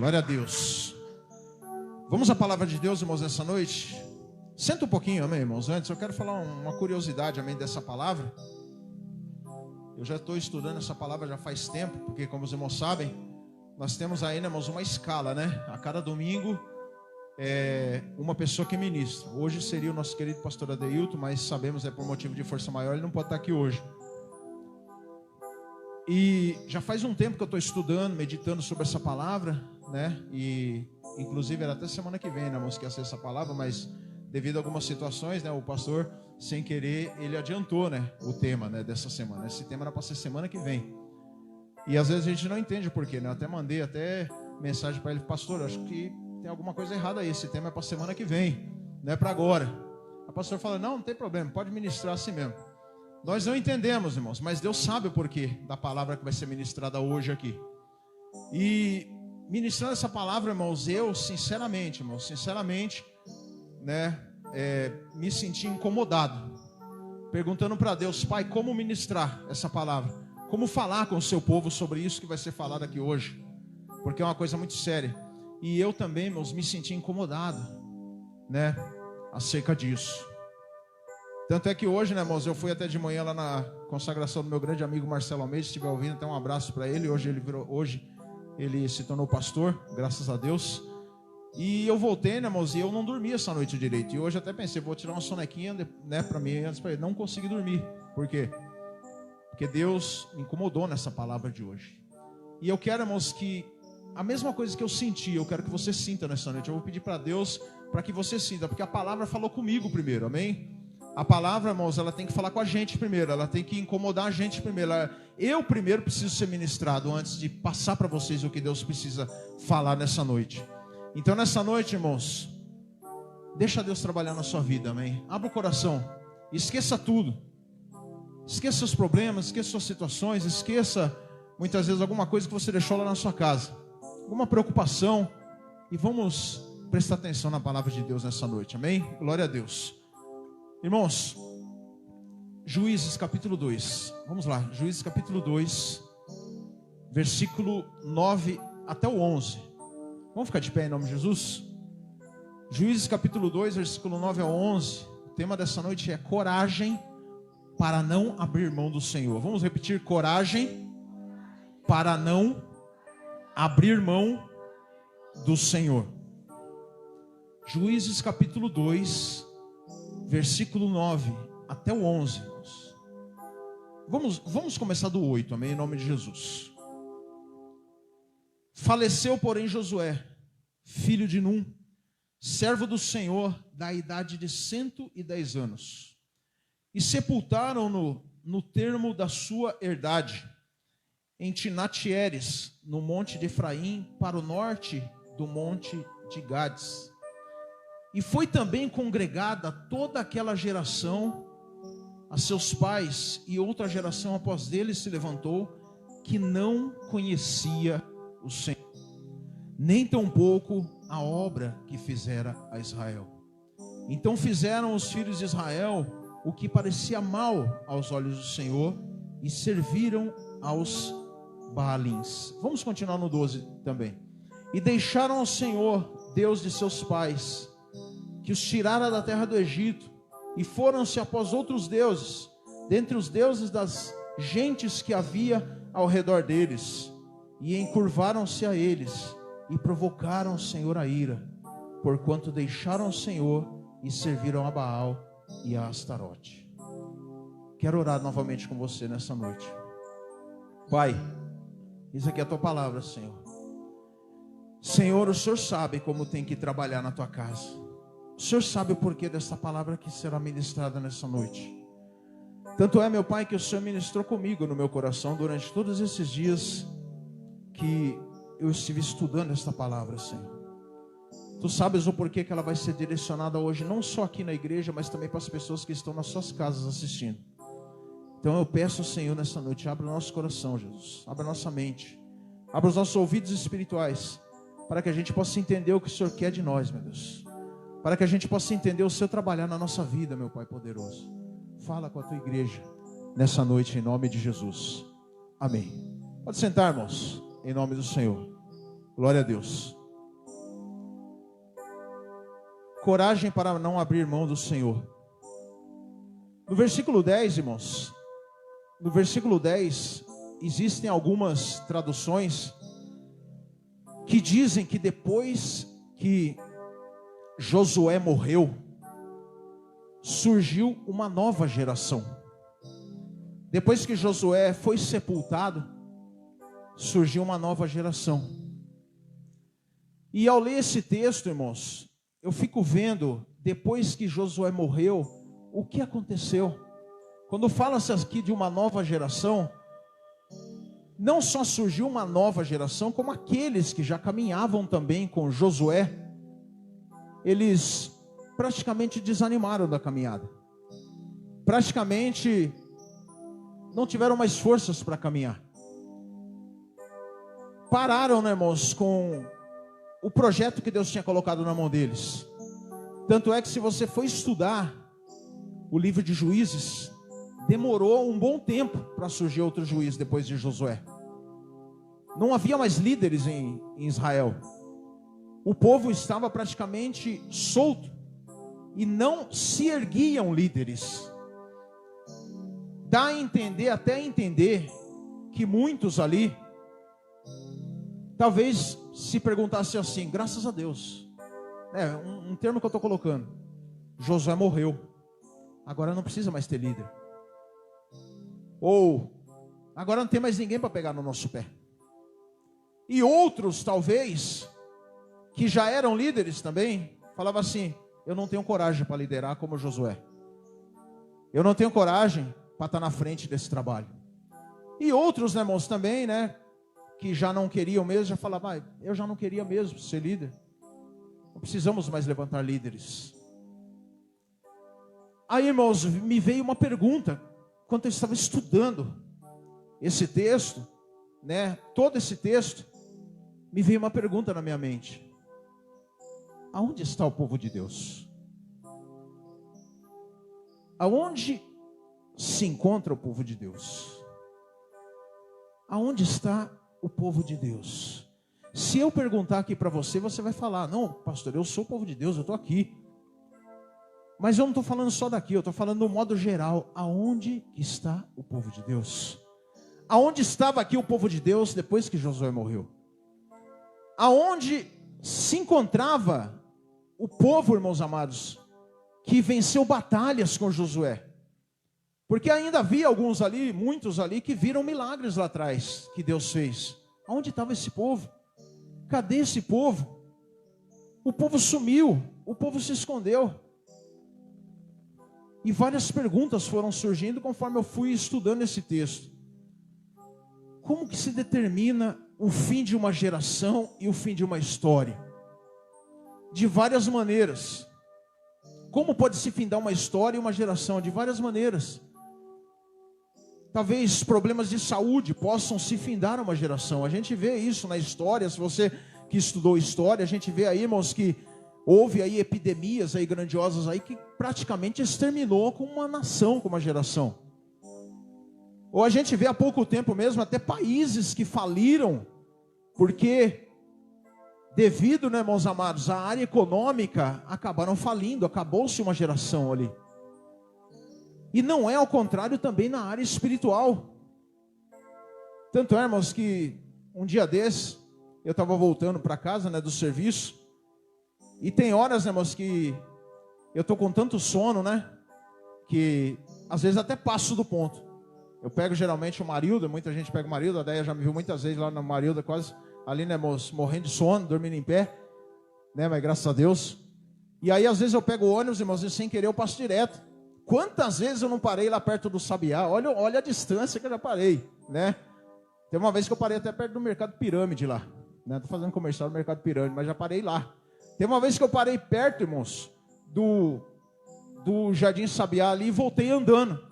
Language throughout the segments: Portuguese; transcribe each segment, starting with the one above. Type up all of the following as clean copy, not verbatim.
Glória a Deus. Vamos à palavra de Deus, irmãos, nessa noite. Senta um pouquinho, amém, irmãos. Antes eu quero falar uma curiosidade, amém, dessa palavra. Eu já estou estudando essa palavra já faz tempo, porque como os irmãos sabem, nós temos aí, né, irmãos, uma escala, né? A cada domingo uma pessoa que ministra. Hoje seria o nosso querido pastor Adeilton, mas sabemos, por motivo de força maior, ele não pode estar aqui hoje. E já faz um tempo que eu estou estudando, meditando sobre essa palavra, né? E inclusive era até semana que vem, né, irmãos, que ia ser essa palavra, mas devido a algumas situações, né, o pastor, sem querer, ele adiantou, né, o tema, né, dessa semana. Esse tema era para ser semana que vem. E às vezes a gente não entende o porquê, né? Eu até mandei mensagem para ele, pastor, acho que tem alguma coisa errada aí, esse tema é para semana que vem, não é para agora. O pastor fala, não tem problema, pode ministrar assim mesmo. Nós não entendemos, irmãos, mas Deus sabe o porquê da palavra que vai ser ministrada hoje aqui. E ministrando essa palavra, irmãos, eu sinceramente, né, me senti incomodado, perguntando para Deus, Pai, como ministrar essa palavra? Como falar com o seu povo sobre isso que vai ser falado aqui hoje? Porque é uma coisa muito séria. E eu também, irmãos, me senti incomodado, né, acerca disso. Tanto é que hoje, né, irmãos, eu fui até de manhã lá na consagração do meu grande amigo Marcelo Almeida, se estiver ouvindo, até um abraço para ele. Hoje ele se tornou pastor, graças a Deus. E eu voltei, né, irmãos, e eu não dormi essa noite direito. E hoje até pensei, vou tirar uma sonequinha, né, para mim, antes para ele. Não consegui dormir. Por quê? Porque Deus me incomodou nessa palavra de hoje. E eu quero, irmãos, que a mesma coisa que eu senti, eu quero que você sinta nessa noite. Eu vou pedir para Deus para que você sinta, porque a palavra falou comigo primeiro, amém? A palavra, irmãos, ela tem que falar com a gente primeiro, ela tem que incomodar a gente primeiro. Eu primeiro preciso ser ministrado antes de passar para vocês o que Deus precisa falar nessa noite. Então nessa noite, irmãos, deixa Deus trabalhar na sua vida, amém? Abra o coração, esqueça tudo. Esqueça seus problemas, esqueça suas situações, esqueça muitas vezes alguma coisa que você deixou lá na sua casa, alguma preocupação, e vamos prestar atenção na palavra de Deus nessa noite, amém? Glória a Deus. Irmãos, Juízes capítulo 2, vamos lá, Juízes capítulo 2, versículo 9 até o 11, vamos ficar de pé em nome de Jesus? Juízes capítulo 2, versículo 9 ao 11, o tema dessa noite é coragem para não abrir mão do Senhor. Vamos repetir, coragem para não abrir mão do Senhor. Juízes capítulo 2, versículo 9 até o 11. Vamos começar do 8, amém? Em nome de Jesus. Faleceu, porém, Josué, filho de Num, servo do Senhor, da idade de 110 anos. E sepultaram-no no termo da sua herdade, em Tinatieres, no monte de Efraim, para o norte do monte de Gades. E foi também congregada toda aquela geração a seus pais, e outra geração após deles se levantou, que não conhecia o Senhor, nem tampouco a obra que fizera a Israel. Então fizeram os filhos de Israel o que parecia mal aos olhos do Senhor, e serviram aos Baalins. Vamos continuar no 12 também. E deixaram ao Senhor, Deus de seus pais, que os tirara da terra do Egito, e foram-se após outros deuses, dentre os deuses das gentes que havia ao redor deles, e encurvaram-se a eles, e provocaram o Senhor a ira, porquanto deixaram o Senhor, e serviram a Baal e a Astarote. Quero orar novamente com você nessa noite. Pai, isso aqui é a tua palavra, Senhor. Senhor, o Senhor sabe como tem que trabalhar na tua casa. O Senhor sabe o porquê dessa palavra que será ministrada nessa noite. Tanto é, meu Pai, que o Senhor ministrou comigo no meu coração durante todos esses dias que eu estive estudando esta palavra, Senhor. Tu sabes o porquê que ela vai ser direcionada hoje, não só aqui na igreja, mas também para as pessoas que estão nas suas casas assistindo. Então eu peço, Senhor, nessa noite, abra o nosso coração, Jesus, abra a nossa mente, abra os nossos ouvidos espirituais, para que a gente possa entender o que o Senhor quer de nós, meu Deus. Para que a gente possa entender o Seu trabalhar na nossa vida, meu Pai poderoso. Fala com a Tua igreja nessa noite, em nome de Jesus. Amém. Pode sentar, irmãos, em nome do Senhor. Glória a Deus. coragem para não abrir mão do Senhor. No versículo 10, irmãos, no versículo 10, existem algumas traduções que dizem que depois que Josué morreu, surgiu uma nova geração. Depois que Josué foi sepultado, surgiu uma nova geração. E ao ler esse texto, irmãos, eu fico vendo, depois que Josué morreu, o que aconteceu. Quando fala-se aqui de uma nova geração, não só surgiu uma nova geração, como aqueles que já caminhavam também com Josué, eles praticamente desanimaram da caminhada. Praticamente não tiveram mais forças para caminhar. Pararam, né, irmãos, com o projeto que Deus tinha colocado na mão deles. Tanto é que se você for estudar o livro de Juízes, demorou um bom tempo para surgir outro juiz depois de Josué. Não havia mais líderes em Israel. O povo estava praticamente solto e não se erguiam líderes. Dá a entender, até entender, que muitos ali talvez se perguntasse assim: graças a Deus, um termo que eu estou colocando, Josué morreu, agora não precisa mais ter líder. Ou, agora não tem mais ninguém para pegar no nosso pé. E outros, talvez, que já eram líderes também, falavam assim: eu não tenho coragem para liderar como Josué. Eu não tenho coragem para estar na frente desse trabalho. E outros, né, irmãos, também, né, que já não queriam mesmo, já falavam: eu já não queria mesmo ser líder. Não precisamos mais levantar líderes. Aí, irmãos, me veio uma pergunta, quando eu estava estudando esse texto, né, todo esse texto, me veio uma pergunta na minha mente: aonde está o povo de Deus? Aonde se encontra o povo de Deus? Aonde está o povo de Deus? Se eu perguntar aqui para você, você vai falar: não, pastor, eu sou o povo de Deus, eu estou aqui. Mas eu não estou falando só daqui, eu estou falando no modo geral. Aonde está o povo de Deus? Aonde estava aqui o povo de Deus depois que Josué morreu? Aonde se encontrava o povo, irmãos amados, que venceu batalhas com Josué? Porque ainda havia alguns ali, muitos ali, que viram milagres lá atrás, que Deus fez. Aonde estava esse povo? Cadê esse povo? O povo sumiu, o povo se escondeu. E várias perguntas foram surgindo conforme eu fui estudando esse texto. Como que se determina o fim de uma geração e o fim de uma história? De várias maneiras. Como pode se findar uma história e uma geração? De várias maneiras. Talvez problemas de saúde possam se findar uma geração. A gente vê isso na história. Se você que estudou história, a gente vê aí, irmãos, que houve aí epidemias aí grandiosas aí que praticamente exterminou com uma nação, com uma geração. Ou a gente vê há pouco tempo mesmo até países que faliram porque devido, né, irmãos amados, à área econômica, acabaram falindo, acabou-se uma geração ali. E não é ao contrário também na área espiritual. Tanto é, irmãos, que um dia desse, eu estava voltando para casa, né, do serviço, e tem horas, né, irmãos, que eu estou com tanto sono, né, que às vezes até passo do ponto. Eu pego geralmente o Marilda, muita gente pega o Marilda, a Deia já me viu muitas vezes lá no Marilda, quase ali, né, irmãos, morrendo de sono, dormindo em pé, né, mas graças a Deus. E aí às vezes eu pego o ônibus, irmãos, e sem querer eu passo direto. Quantas vezes eu não parei lá perto do Sabiá? Olha a distância que eu já parei, né? Tem uma vez que eu parei até perto do Mercado Pirâmide lá, né? Tô fazendo comercial no Mercado Pirâmide, mas já parei lá. Tem uma vez que eu parei perto, irmãos, do Jardim Sabiá ali e voltei andando.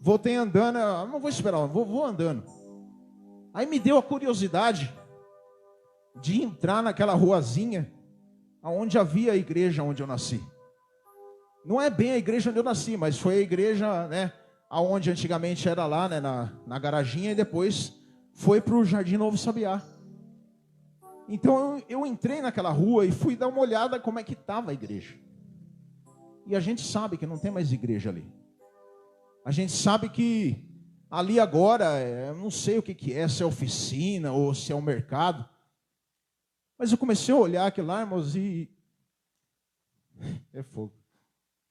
Eu não vou esperar, vou andando. Aí me deu a curiosidade de entrar naquela ruazinha onde havia a igreja onde eu nasci. Não é bem a igreja onde eu nasci, mas foi a igreja, né, aonde antigamente era lá, né, na garaginha, e depois foi para o Jardim Novo Sabiá. Então eu entrei naquela rua e fui dar uma olhada como é que estava a igreja. E a gente sabe que não tem mais igreja ali. A gente sabe que ali agora, eu não sei o que é, se é oficina ou se é um mercado. Mas eu comecei a olhar aquilo lá, irmãos, e... é fogo.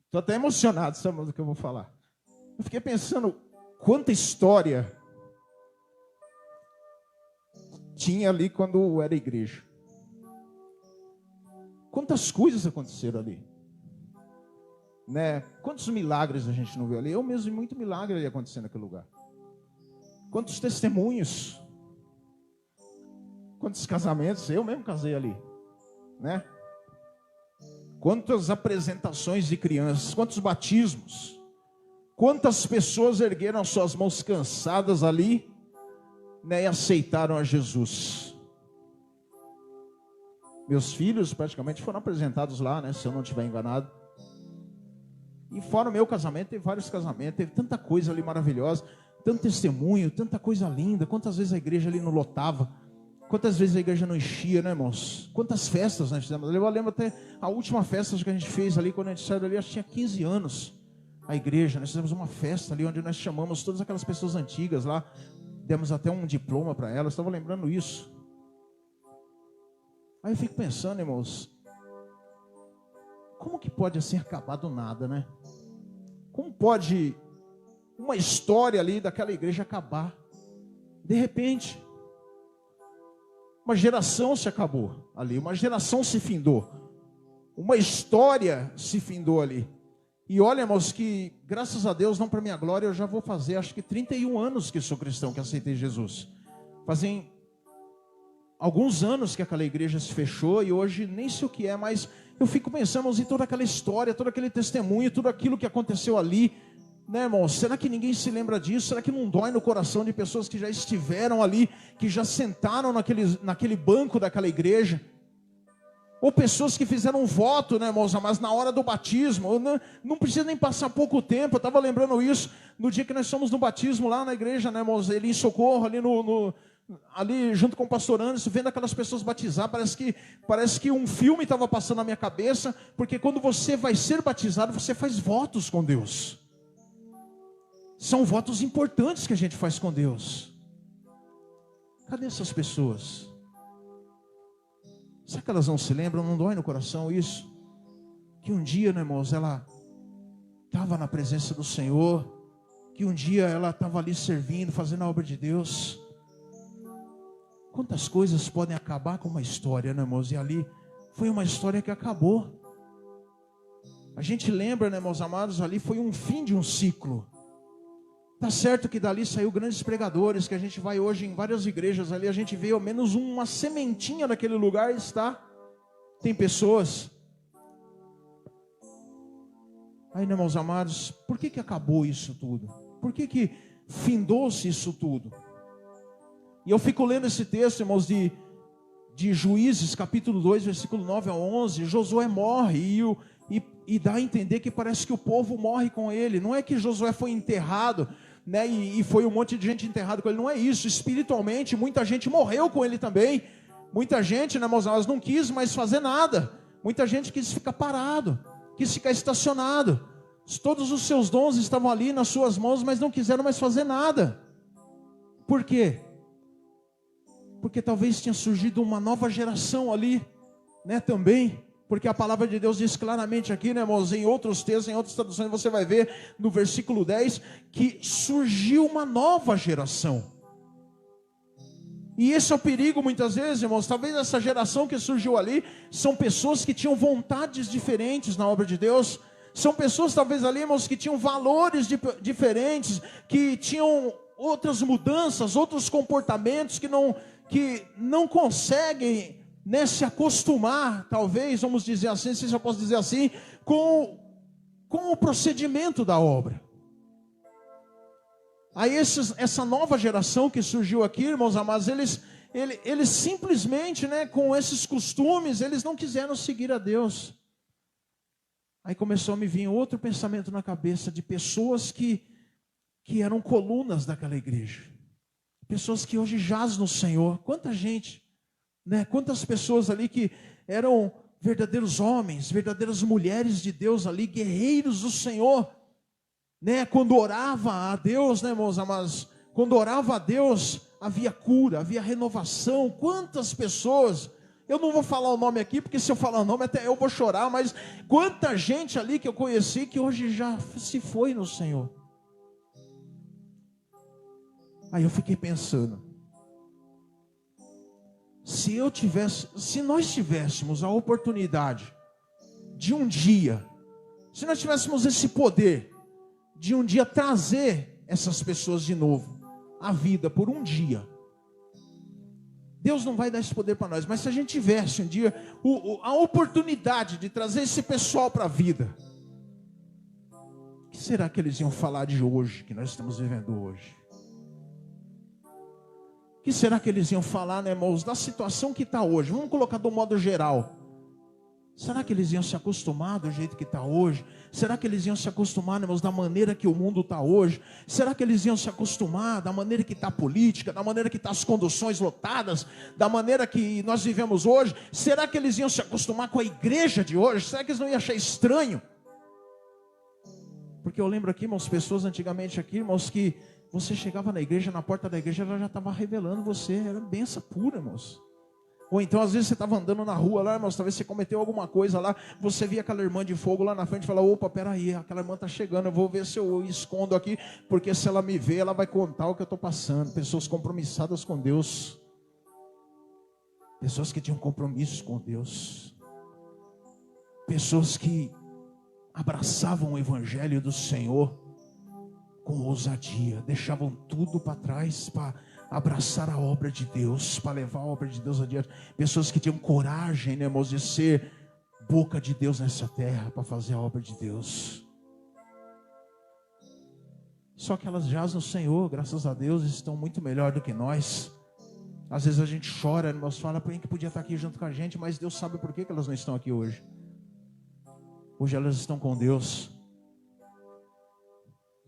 Estou até emocionado, sabe do que eu vou falar. Eu fiquei pensando quanta história tinha ali quando era igreja. Quantas coisas aconteceram ali. Né? Quantos milagres a gente não viu ali? Eu mesmo vi muito milagre ali acontecendo naquele lugar. Quantos testemunhos. Quantos casamentos. Eu mesmo casei ali. Né? Quantas apresentações de crianças. Quantos batismos. Quantas pessoas ergueram as suas mãos cansadas ali, né, e aceitaram a Jesus. Meus filhos praticamente foram apresentados lá, né, se eu não estiver enganado. E fora o meu casamento, teve vários casamentos, teve tanta coisa ali maravilhosa, tanto testemunho, tanta coisa linda. Quantas vezes a igreja ali não lotava, quantas vezes a igreja não enchia, né, irmãos? Quantas festas nós fizemos. Eu lembro até a última festa que a gente fez ali, quando a gente saiu dali, acho que tinha 15 anos. A igreja, nós fizemos uma festa ali, onde nós chamamos todas aquelas pessoas antigas lá, demos até um diploma para elas, estava lembrando isso. Aí eu fico pensando, irmãos, como que pode assim acabar do nada, né? Como pode uma história ali daquela igreja acabar? De repente, uma geração se acabou ali, uma geração se findou, uma história se findou ali. E olha, irmãos, que graças a Deus, não para minha glória, eu já vou fazer, acho que 31 anos que sou cristão, que aceitei Jesus. Fazem alguns anos que aquela igreja se fechou e hoje nem sei o que é, mas eu fico pensando em toda aquela história, todo aquele testemunho, tudo aquilo que aconteceu ali, né, irmãos? Será que ninguém se lembra disso? Será que não dói no coração de pessoas que já estiveram ali, que já sentaram naquele banco daquela igreja? Ou pessoas que fizeram um voto, né, irmãos, mas na hora do batismo, não precisa nem passar pouco tempo. Eu estava lembrando isso no dia que nós fomos no batismo lá na igreja, né, irmãos, ali em Socorro, ali junto com o pastor Anderson, vendo aquelas pessoas batizar, parece que um filme estava passando na minha cabeça, porque quando você vai ser batizado, você faz votos com Deus. São votos importantes que a gente faz com Deus. Cadê essas pessoas? Será que elas não se lembram? Não dói no coração isso? Que um dia, né, irmãos, ela estava na presença do Senhor, que um dia ela estava ali servindo, fazendo a obra de Deus. Quantas coisas podem acabar com uma história, né, irmãos? E ali foi uma história que acabou. A gente lembra, né, meus amados, ali foi um fim de um ciclo. Tá certo que dali saiu grandes pregadores, que a gente vai hoje em várias igrejas ali, a gente vê ao menos uma sementinha daquele lugar está. Tem pessoas. Aí, né, meus amados, por que acabou isso tudo? Por que findou-se isso tudo? E eu fico lendo esse texto, irmãos, de Juízes, capítulo 2, versículo 9 a 11. Josué morre e dá a entender que parece que o povo morre com ele. Não é que Josué foi enterrado, né, e foi um monte de gente enterrado com ele. Não é isso. Espiritualmente, muita gente morreu com ele também. Muita gente, né, irmãos, não quis mais fazer nada. Muita gente quis ficar parado, quis ficar estacionado. Todos os seus dons estavam ali nas suas mãos, mas não quiseram mais fazer nada. Por quê? Porque talvez tinha surgido uma nova geração ali, né, também. Porque a palavra de Deus diz claramente aqui, né, irmãos, em outros textos, em outras traduções, você vai ver no versículo 10, que surgiu uma nova geração. E esse é o perigo muitas vezes, irmãos. Talvez essa geração que surgiu ali, são pessoas que tinham vontades diferentes na obra de Deus. São pessoas talvez ali, irmãos, que tinham valores diferentes, que tinham outras mudanças, outros comportamentos, que não conseguem, né, se acostumar, talvez, vamos dizer assim, não sei se eu posso dizer assim, com o procedimento da obra. Aí essa nova geração que surgiu aqui, irmãos amados, eles simplesmente, né, com esses costumes, eles não quiseram seguir a Deus. Aí começou a me vir outro pensamento na cabeça de pessoas que eram colunas daquela igreja. Pessoas que hoje jazem no Senhor. Quanta gente né? Quantas pessoas ali que eram verdadeiros homens, verdadeiras mulheres de Deus ali, guerreiros do Senhor, né? Quando orava a Deus, né, meus amados? Quando orava a Deus, havia cura, havia renovação. Quantas pessoas, eu não vou falar o nome aqui, porque se eu falar o nome até eu vou chorar, mas quanta gente ali que eu conheci que hoje já se foi no Senhor. Aí eu fiquei pensando, se nós tivéssemos a oportunidade de um dia, se nós tivéssemos esse poder de um dia trazer essas pessoas de novo à vida por um dia, Deus não vai dar esse poder para nós, mas se a gente tivesse um dia a oportunidade de trazer esse pessoal para a vida, o que será que eles iam falar de hoje, que nós estamos vivendo hoje? O que será que eles iam falar, né, irmãos, da situação que está hoje? Vamos colocar do modo geral. Será que eles iam se acostumar do jeito que está hoje? Será que eles iam se acostumar, né, irmãos, da maneira que o mundo está hoje? Será que eles iam se acostumar da maneira que está a política, da maneira que estão as conduções lotadas, da maneira que nós vivemos hoje? Será que eles iam se acostumar com a igreja de hoje? Será que eles não iam achar estranho? Porque eu lembro aqui, irmãos, pessoas antigamente aqui, irmãos, que você chegava na igreja, na porta da igreja, ela já estava revelando você, era benção pura, irmãos. Ou então, às vezes, você estava andando na rua lá, irmãos, talvez você cometeu alguma coisa lá, você via aquela irmã de fogo lá na frente e falava, opa, peraí, aquela irmã está chegando, eu vou ver se eu escondo aqui, porque se ela me ver, ela vai contar o que eu estou passando. Pessoas compromissadas com Deus, pessoas que tinham compromisso com Deus, pessoas que abraçavam o evangelho do Senhor com ousadia, deixavam tudo para trás para abraçar a obra de Deus, para levar a obra de Deus adiante. Pessoas que tinham coragem, né, irmãos, de ser boca de Deus nessa terra, para fazer a obra de Deus. Só que elas jazem no Senhor, graças a Deus, estão muito melhor do que nós. Às vezes a gente chora, irmãos, fala, por que podia estar aqui junto com a gente, mas Deus sabe por que elas não estão aqui hoje. Hoje elas estão com Deus.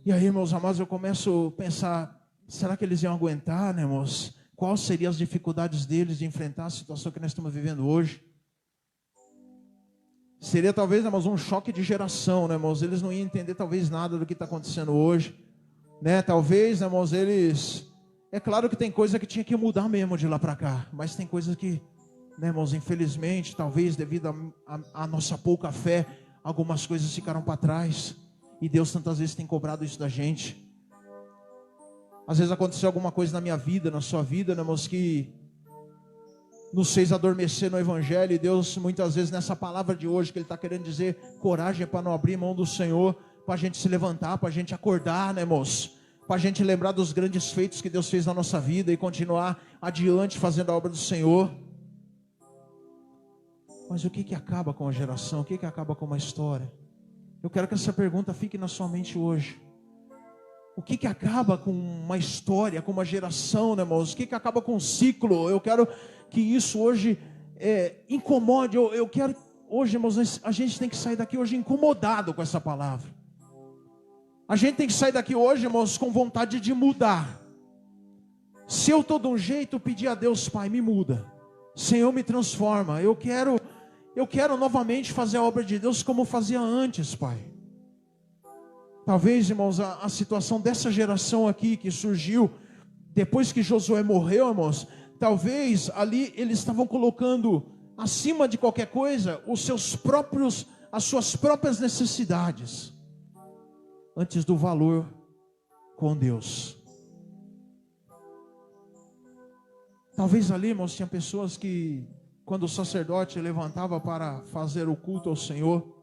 E aí, meus amados, eu começo a pensar, será que eles iam aguentar, né, irmãos? Quais seriam as dificuldades deles de enfrentar a situação que nós estamos vivendo hoje? Seria talvez, né, irmãos, um choque de geração, né, irmãos? Eles não iam entender talvez nada do que está acontecendo hoje, né? Talvez, né, irmãos, eles... É claro que tem coisa que tinha que mudar mesmo de lá para cá, mas tem coisas que, né, irmãos, infelizmente, talvez devido à nossa pouca fé, algumas coisas ficaram para trás. E Deus tantas vezes tem cobrado isso da gente. Às vezes aconteceu alguma coisa na minha vida, na sua vida, né, irmãos, que nos fez adormecer no Evangelho. E Deus, muitas vezes, nessa palavra de hoje, que Ele está querendo dizer, coragem para não abrir mão do Senhor, para a gente se levantar, para a gente acordar, né, irmãos? Para a gente lembrar dos grandes feitos que Deus fez na nossa vida e continuar adiante fazendo a obra do Senhor. Mas o que acaba com a geração? O que acaba com uma história? Eu quero que essa pergunta fique na sua mente hoje. O que acaba com uma história, com uma geração, né, irmãos? O que acaba com um ciclo? Eu quero que isso hoje incomode. Eu quero, hoje, irmãos, a gente tem que sair daqui hoje incomodado com essa palavra. A gente tem que sair daqui hoje, irmãos, com vontade de mudar. Se eu estou de um jeito, pedir a Deus, Pai, me muda. Senhor, me transforma. Eu quero novamente fazer a obra de Deus como fazia antes, Pai. Talvez, irmãos, a situação dessa geração aqui que surgiu depois que Josué morreu, irmãos, talvez ali eles estavam colocando acima de qualquer coisa as suas próprias necessidades antes do valor com Deus. Talvez ali, irmãos, tinha pessoas que quando o sacerdote levantava para fazer o culto ao Senhor,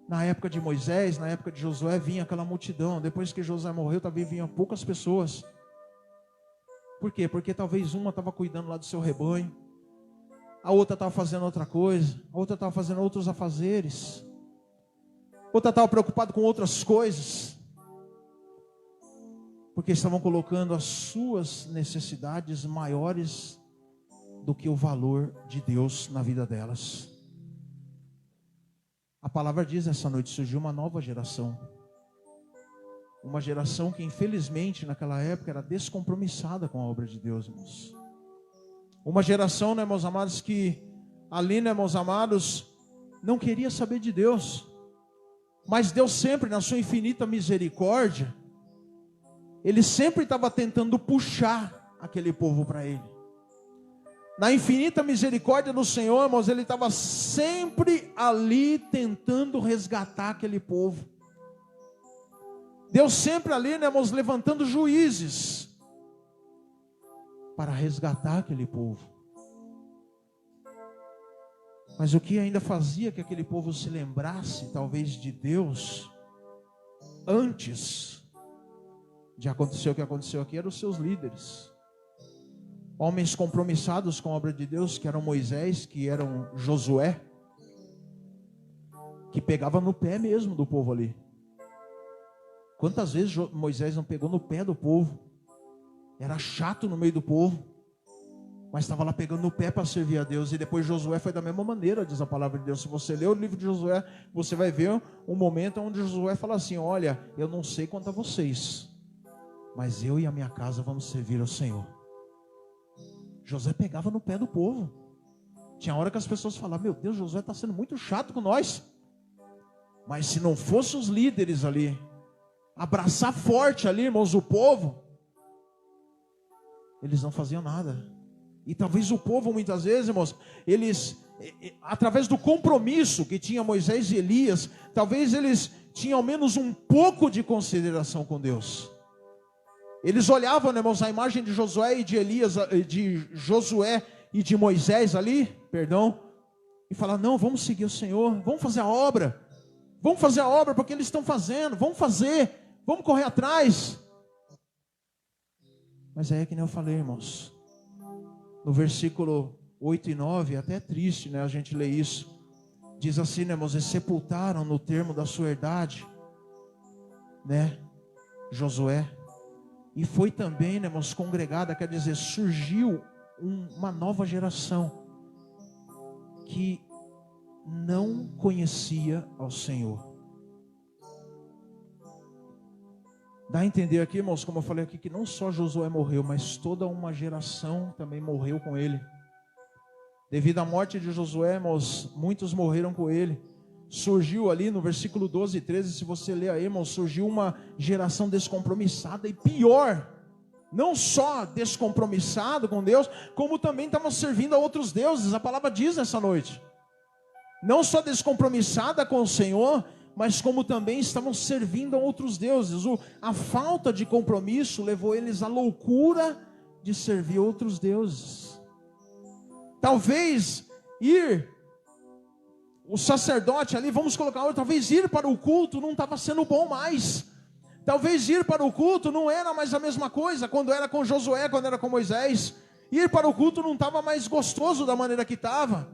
na época de Moisés, na época de Josué, vinha aquela multidão. Depois que Josué morreu, talvez vinham poucas pessoas. Por quê? Porque talvez uma estava cuidando lá do seu rebanho, a outra estava fazendo outra coisa, a outra estava fazendo outros afazeres, outra estava preocupada com outras coisas, porque estavam colocando as suas necessidades maiores do que o valor de Deus na vida delas. A palavra diz, essa noite surgiu uma nova geração. Uma geração que infelizmente naquela época era descompromissada com a obra de Deus, irmãos. Uma geração, né, meus amados, que ali, né, meus amados, não queria saber de Deus. Mas Deus sempre, na sua infinita misericórdia, Ele sempre estava tentando puxar aquele povo para Ele. Na infinita misericórdia do Senhor, irmãos, Ele estava sempre ali tentando resgatar aquele povo. Deus sempre ali, né, irmãos, levantando juízes para resgatar aquele povo. Mas o que ainda fazia que aquele povo se lembrasse, talvez, de Deus, antes de acontecer o que aconteceu aqui, eram os seus líderes. Homens compromissados com a obra de Deus, que eram Moisés, que eram Josué, que pegava no pé mesmo do povo ali. Quantas vezes Moisés não pegou no pé do povo? Era chato no meio do povo, mas estava lá pegando no pé para servir a Deus. E depois Josué foi da mesma maneira, diz a palavra de Deus. Se você ler o livro de Josué, você vai ver um momento onde Josué fala assim: olha, eu não sei quanto a vocês, mas eu e a minha casa vamos servir ao Senhor. Josué pegava no pé do povo. Tinha hora que as pessoas falavam: meu Deus, Josué está sendo muito chato com nós. Mas se não fossem os líderes ali abraçar forte ali, irmãos, o povo, eles não faziam nada. E talvez o povo, muitas vezes, irmãos, eles, através do compromisso que tinha Moisés e Elias, talvez eles tinham ao menos um pouco de consideração com Deus. Eles olhavam, né, irmãos, a imagem de Josué e de Elias, de Josué e de Moisés ali, e falavam: não, vamos seguir o Senhor, vamos fazer a obra porque eles estão fazendo, vamos correr atrás. Mas é que nem eu falei, irmãos, no versículo 8 e 9, até é triste, né, a gente lê isso. Diz assim, né, irmãos: e sepultaram no termo da sua herdade, né, Josué. E foi também, né, irmãos, congregada, quer dizer, surgiu uma nova geração que não conhecia ao Senhor. Dá a entender aqui, irmãos, como eu falei aqui, que não só Josué morreu, mas toda uma geração também morreu com ele. Devido à morte de Josué, irmãos, muitos morreram com ele. Surgiu ali no versículo 12 e 13, se você ler aí, irmão, surgiu uma geração descompromissada e pior, não só descompromissado com Deus, como também estavam servindo a outros deuses. A palavra diz nessa noite, não só descompromissada com o Senhor, mas como também estavam servindo a outros deuses. A falta de compromisso levou eles à loucura de servir outros deuses. Talvez o sacerdote ali, vamos colocar outro, talvez ir para o culto não estava sendo bom mais. Talvez ir para o culto não era mais a mesma coisa quando era com Josué, quando era com Moisés. Ir para o culto não estava mais gostoso da maneira que estava.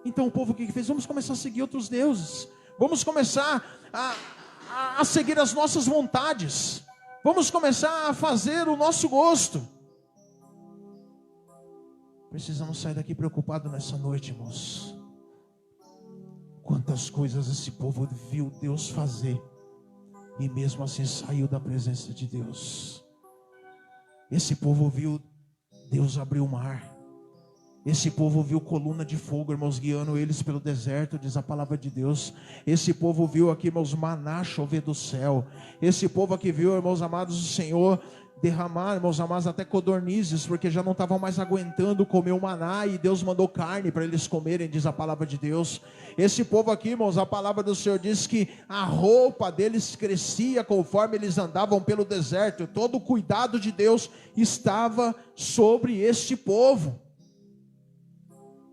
Então o povo o que fez? Vamos começar a seguir outros deuses. Vamos começar a seguir as nossas vontades. Vamos começar a fazer o nosso gosto. Precisamos sair daqui preocupados nessa noite, irmãos. Quantas coisas esse povo viu Deus fazer e mesmo assim saiu da presença de Deus. Esse povo viu Deus abrir o mar. Esse povo viu coluna de fogo, irmãos, guiando eles pelo deserto, diz a palavra de Deus. Esse povo viu aqui, irmãos, maná chover do céu. Esse povo aqui viu, irmãos amados, o Senhor derramar, irmãos amados, até codornizes, porque já não estavam mais aguentando comer o maná, e Deus mandou carne para eles comerem, diz a palavra de Deus. Esse povo aqui, irmãos, a palavra do Senhor diz que a roupa deles crescia conforme eles andavam pelo deserto. Todo o cuidado de Deus estava sobre este povo.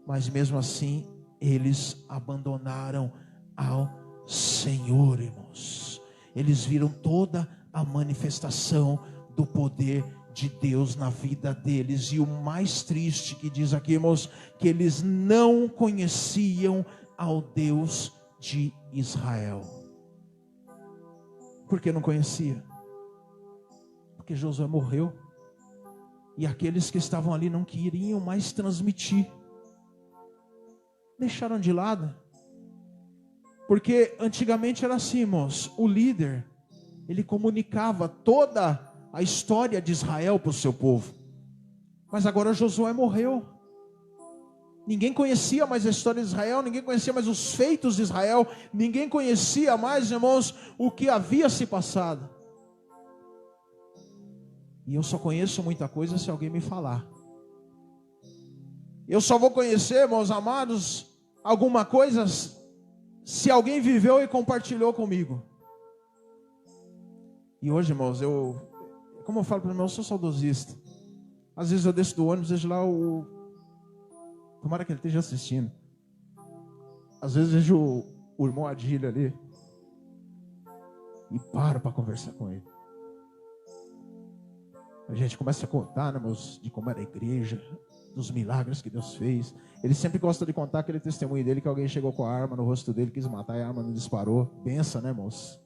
Mas mesmo assim, eles abandonaram ao Senhor, irmãos. Eles viram toda a manifestação do poder de Deus na vida deles. E o mais triste que diz aqui, irmãos, que eles não conheciam ao Deus de Israel. Por que não conhecia? Porque Josué morreu. E aqueles que estavam ali não queriam mais transmitir. Deixaram de lado. Porque antigamente era assim, irmãos. O líder, ele comunicava toda a história de Israel para o seu povo. Mas agora Josué morreu. Ninguém conhecia mais a história de Israel, ninguém conhecia mais os feitos de Israel, ninguém conhecia mais, irmãos, o que havia se passado. E eu só conheço muita coisa se alguém me falar. Eu só vou conhecer, meus amados, alguma coisa se alguém viveu e compartilhou comigo. E hoje, irmãos, como eu falo para o irmão, eu sou saudosista. Às vezes eu desço do ônibus, vejo lá tomara que ele esteja assistindo. Às vezes vejo o irmão Adílio ali e paro para conversar com ele. A gente começa a contar, né, irmãos, de como era a igreja, dos milagres que Deus fez. Ele sempre gosta de contar aquele testemunho dele, que alguém chegou com a arma no rosto dele, quis matar e a arma não disparou. Pensa, né, irmãos?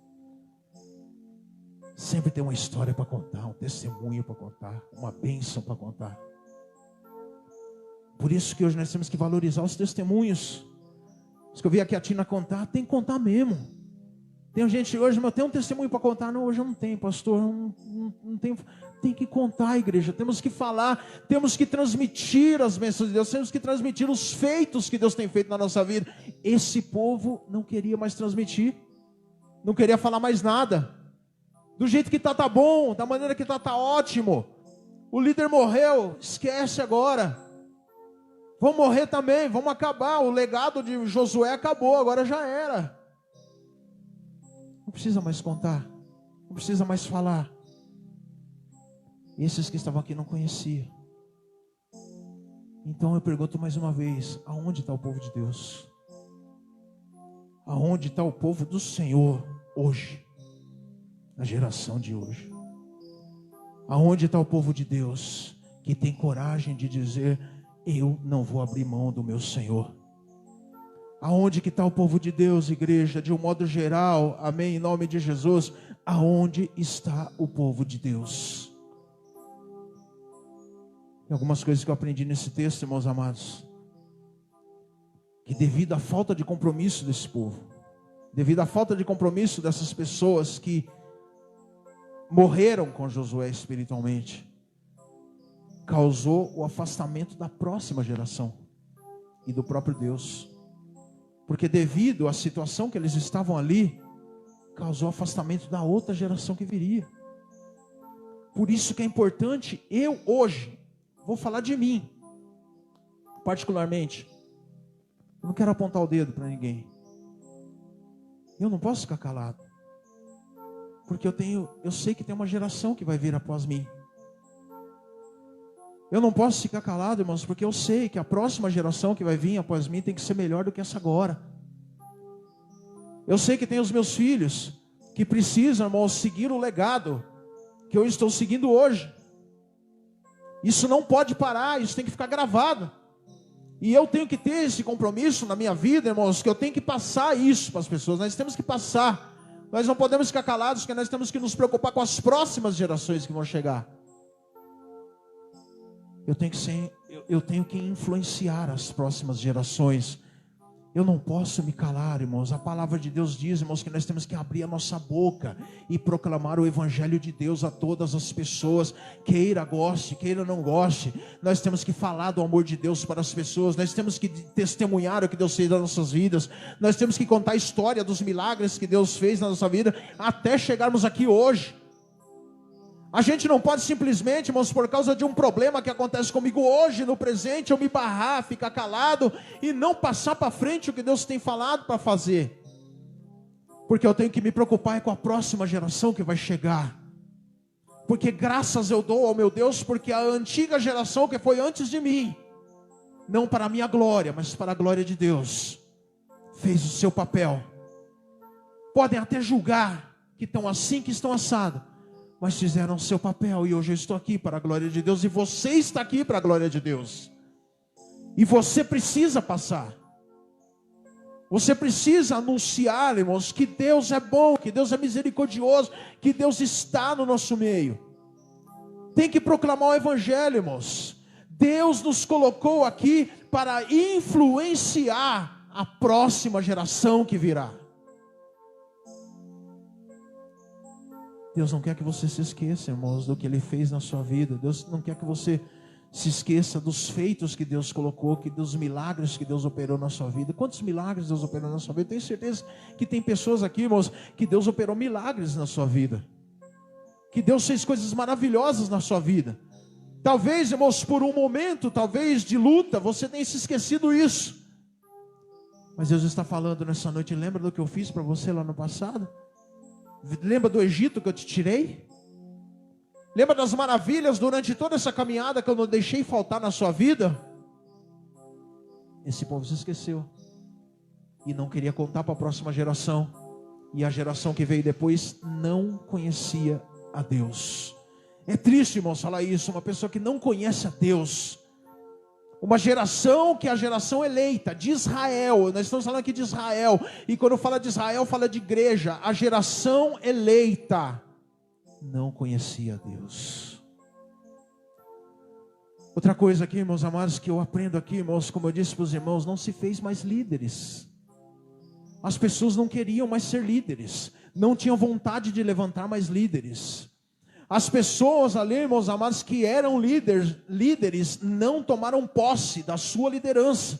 Sempre tem uma história para contar, um testemunho para contar, uma bênção para contar. Por isso que hoje nós temos que valorizar os testemunhos. Os que eu vi aqui a Tina contar, tem que contar mesmo. Tem gente hoje, mas eu tenho um testemunho para contar. Não, hoje eu não tenho, pastor, não tenho. Tem que contar, igreja, temos que falar, temos que transmitir as bênçãos de Deus, temos que transmitir os feitos que Deus tem feito na nossa vida. Esse povo não queria mais transmitir, não queria falar mais nada. Do jeito que tá bom, da maneira que tá ótimo. O líder morreu, esquece agora. Vamos morrer também, vamos acabar. O legado de Josué acabou, agora já era. Não precisa mais contar, não precisa mais falar. Esses que estavam aqui não conheciam. Então eu pergunto mais uma vez: aonde está o povo de Deus? Aonde está o povo do Senhor hoje? Na geração de hoje. Aonde está o povo de Deus que tem coragem de dizer: eu não vou abrir mão do meu Senhor? Aonde que está o povo de Deus, igreja, de um modo geral, amém, em nome de Jesus? Aonde está o povo de Deus? Tem algumas coisas que eu aprendi nesse texto, irmãos amados, que devido à falta de compromisso desse povo, devido à falta de compromisso dessas pessoas que morreram com Josué espiritualmente, causou o afastamento da próxima geração e do próprio Deus. Porque devido à situação que eles estavam ali, causou afastamento da outra geração que viria. Por isso que é importante, eu hoje, vou falar de mim, particularmente. Eu não quero apontar o dedo para ninguém. Eu não posso ficar calado. Porque eu sei que tem uma geração que vai vir após mim. Eu não posso ficar calado, irmãos, porque eu sei que a próxima geração que vai vir após mim tem que ser melhor do que essa agora. Eu sei que tem os meus filhos que precisam, irmãos, seguir o legado que eu estou seguindo hoje. Isso não pode parar, isso tem que ficar gravado. E eu tenho que ter esse compromisso na minha vida, irmãos, que eu tenho que passar isso para as pessoas. Nós temos que passar. Nós não podemos ficar calados, porque nós temos que nos preocupar com as próximas gerações que vão chegar. Eu tenho que influenciar as próximas gerações. Eu não posso me calar, irmãos. A palavra de Deus diz, irmãos, que nós temos que abrir a nossa boca e proclamar o evangelho de Deus a todas as pessoas, queira goste, queira não goste. Nós temos que falar do amor de Deus para as pessoas. Nós temos que testemunhar o que Deus fez nas nossas vidas. Nós temos que contar a história dos milagres que Deus fez na nossa vida até chegarmos aqui hoje. A gente não pode simplesmente, irmãos, por causa de um problema que acontece comigo hoje, no presente, eu me barrar, ficar calado e não passar para frente o que Deus tem falado para fazer. Porque eu tenho que me preocupar com a próxima geração que vai chegar. Porque graças eu dou ao meu Deus, porque a antiga geração que foi antes de mim, não para a minha glória, mas para a glória de Deus, fez o seu papel. Podem até julgar que estão assim, que estão assado, mas fizeram o seu papel, e hoje eu estou aqui para a glória de Deus, e você está aqui para a glória de Deus. E você precisa passar. Você precisa anunciar, irmãos, que Deus é bom, que Deus é misericordioso, que Deus está no nosso meio. Tem que proclamar o evangelho, irmãos. Deus nos colocou aqui para influenciar a próxima geração que virá. Deus não quer que você se esqueça, irmãos, do que Ele fez na sua vida. Deus não quer que você Se esqueça dos feitos que Deus colocou, dos milagres que Deus operou na sua vida. Quantos milagres Deus operou na sua vida? Tenho certeza que tem pessoas aqui, irmãos, que Deus operou milagres na sua vida. Que Deus fez coisas maravilhosas na sua vida. Talvez, irmãos, por um momento, talvez de luta, você tenha se esquecido isso. Mas Deus está falando nessa noite, lembra do que eu fiz para você lá no passado? Lembra do Egito que eu te tirei? Lembra das maravilhas durante toda essa caminhada que eu não deixei faltar na sua vida? Esse povo se esqueceu. E não queria contar para a próxima geração. E a geração que veio depois não conhecia a Deus. É triste, irmãos, falar isso. Uma pessoa que não conhece a Deus. Uma geração que é a geração eleita de Israel. Nós estamos falando aqui de Israel. E quando fala de Israel, fala de igreja. A geração eleita não conhecia Deus. Outra coisa aqui, meus amados, que eu aprendo aqui, irmãos, como eu disse para os irmãos, não se fez mais líderes. As pessoas não queriam mais ser líderes, não tinham vontade de levantar mais líderes. As pessoas ali, irmãos amados, que eram líderes, não tomaram posse da sua liderança.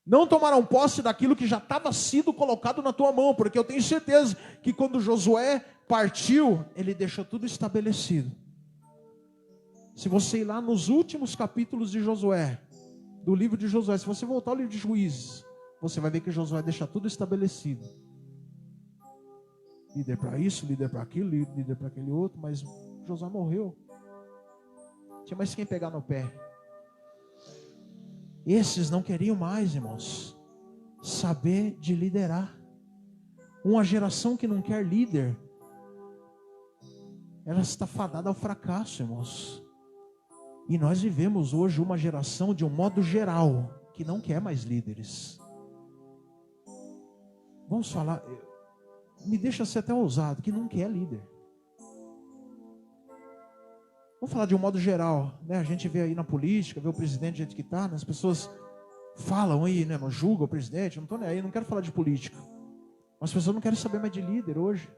Não tomaram posse daquilo que já estava sido colocado na tua mão, porque eu tenho certeza que quando Josué partiu, ele deixou tudo estabelecido. Se você ir lá nos últimos capítulos de Josué, do livro de Josué, se você voltar ao livro de Juízes, você vai ver que Josué deixa tudo estabelecido. Líder para isso, líder para aquilo, líder para aquele outro, mas Josué morreu. Tinha mais quem pegar no pé. Esses não queriam mais, irmãos, saber de liderar. Uma geração que não quer líder, ela está fadada ao fracasso, irmãos. E nós vivemos hoje uma geração, de um modo geral, que não quer mais líderes. Vamos falar, me deixa ser até ousado, que não quer líder. Vamos falar de um modo geral, né? A gente vê aí na política, vê o presidente do jeito que está, né? As pessoas falam aí, né? Não julgam o presidente, eu não estou nem aí, não quero falar de política. As pessoas não querem saber mais de líder hoje.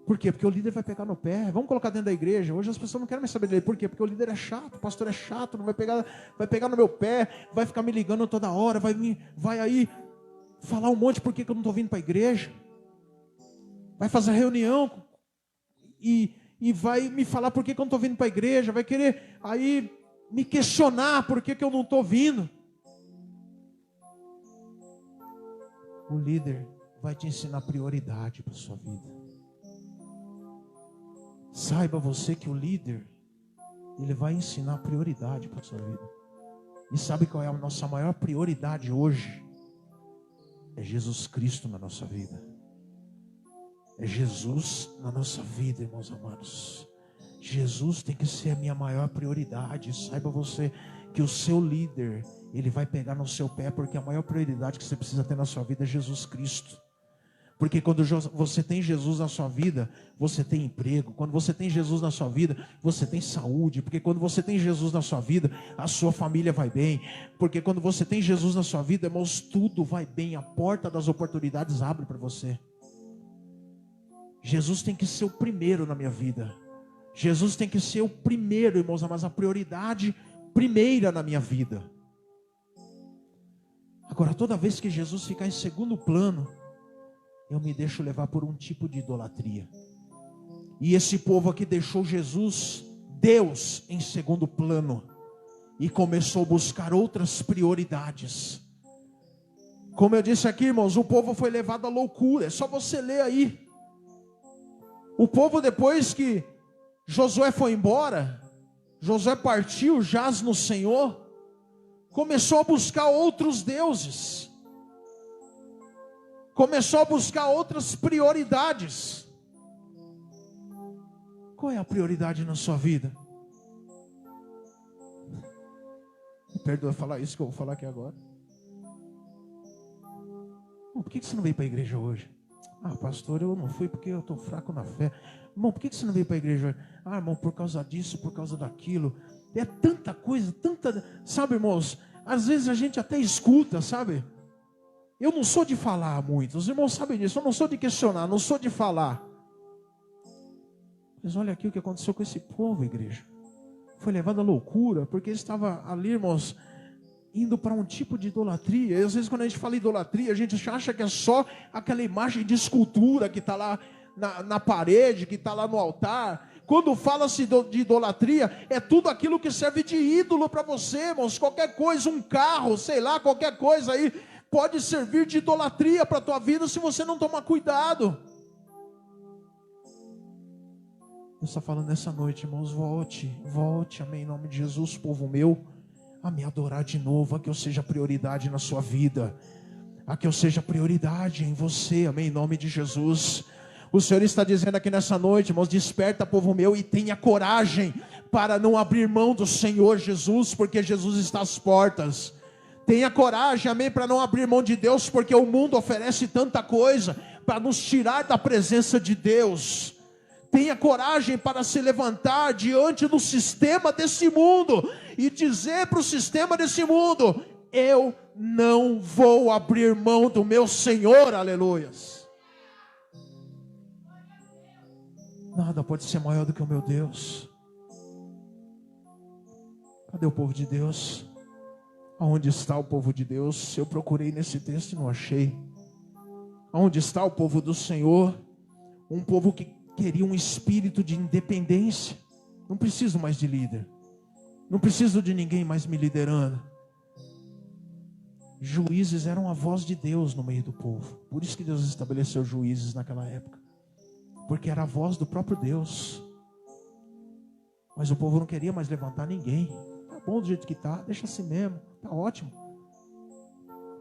Por quê? Porque o líder vai pegar no pé. Vamos colocar dentro da igreja. Hoje as pessoas não querem mais saber dele. Por quê? Porque o líder é chato, o pastor é chato, não vai pegar no meu pé, vai ficar me ligando toda hora, vai aí falar um monte por que eu não estou vindo para a igreja. Vai fazer reunião e vai me falar por que eu não estou vindo para a igreja. Vai querer aí me questionar por que eu não estou vindo. O líder vai te ensinar prioridade para a sua vida. Saiba você que o líder, ele vai ensinar prioridade para a sua vida. E sabe qual é a nossa maior prioridade hoje? É Jesus Cristo na nossa vida. É Jesus na nossa vida, irmãos amados. Jesus tem que ser a minha maior prioridade. Saiba você que o seu líder, ele vai pegar no seu pé, porque a maior prioridade que você precisa ter na sua vida é Jesus Cristo. Porque quando você tem Jesus na sua vida, você tem emprego. Quando você tem Jesus na sua vida, você tem saúde. Porque quando você tem Jesus na sua vida, a sua família vai bem. Porque quando você tem Jesus na sua vida, irmãos, tudo vai bem. A porta das oportunidades abre para você. Jesus tem que ser o primeiro na minha vida. Jesus tem que ser o primeiro, irmãos, mas a prioridade primeira na minha vida. Agora, toda vez que Jesus ficar em segundo plano, eu me deixo levar por um tipo de idolatria. E esse povo aqui deixou Jesus, Deus, em segundo plano. E começou a buscar outras prioridades. Como eu disse aqui, irmãos, o povo foi levado à loucura. É só você ler aí. O povo, depois que Josué foi embora, Josué partiu, jaz no Senhor, começou a buscar outros deuses. Começou a buscar outras prioridades. Qual é a prioridade na sua vida? Me perdoa falar isso que eu vou falar aqui agora. Por que você não veio para a igreja hoje? Ah, pastor, eu não fui porque eu estou fraco na fé. Irmão, por que você não veio para a igreja hoje? Ah, irmão, por causa disso, por causa daquilo. É tanta coisa, tanta... Sabe, irmãos, às vezes a gente até escuta, sabe? Eu não sou de falar muito, os irmãos sabem disso, eu não sou de questionar, não sou de falar. Mas olha aqui o que aconteceu com esse povo, igreja. foi levado à loucura, porque estava ali, irmãos, indo para um tipo de idolatria. E às vezes quando a gente fala idolatria, a gente acha que é só aquela imagem de escultura que está lá na parede, que está lá no altar. Quando fala-se de idolatria, é tudo aquilo que serve de ídolo para você, irmãos. Qualquer coisa, um carro, sei lá, qualquer coisa aí, pode servir de idolatria para a tua vida se você não tomar cuidado. Deus está falando nessa noite, irmãos, volte, amém, em nome de Jesus, povo meu, a me adorar de novo, a que eu seja prioridade na sua vida, a que eu seja prioridade em você, amém, em nome de Jesus. O Senhor está dizendo aqui nessa noite, irmãos, desperta, povo meu, e tenha coragem para não abrir mão do Senhor Jesus, porque Jesus está às portas. Tenha coragem, amém, para não abrir mão de Deus, porque o mundo oferece tanta coisa para nos tirar da presença de Deus. Tenha coragem para se levantar diante do sistema desse mundo e dizer para o sistema desse mundo: eu não vou abrir mão do meu Senhor, aleluias. Nada pode ser maior do que o meu Deus. Cadê o povo de Deus? Aonde está o povo de Deus? Eu procurei nesse texto e não achei. Aonde está o povo do Senhor? Um povo que queria um espírito de independência. Não preciso mais de líder. Não preciso de ninguém mais me liderando. Juízes eram a voz de Deus no meio do povo. Por isso que Deus estabeleceu juízes naquela época. Porque era a voz do próprio Deus. Mas o povo não queria mais levantar ninguém. Tá bom do jeito que tá, deixa assim mesmo. Tá ótimo.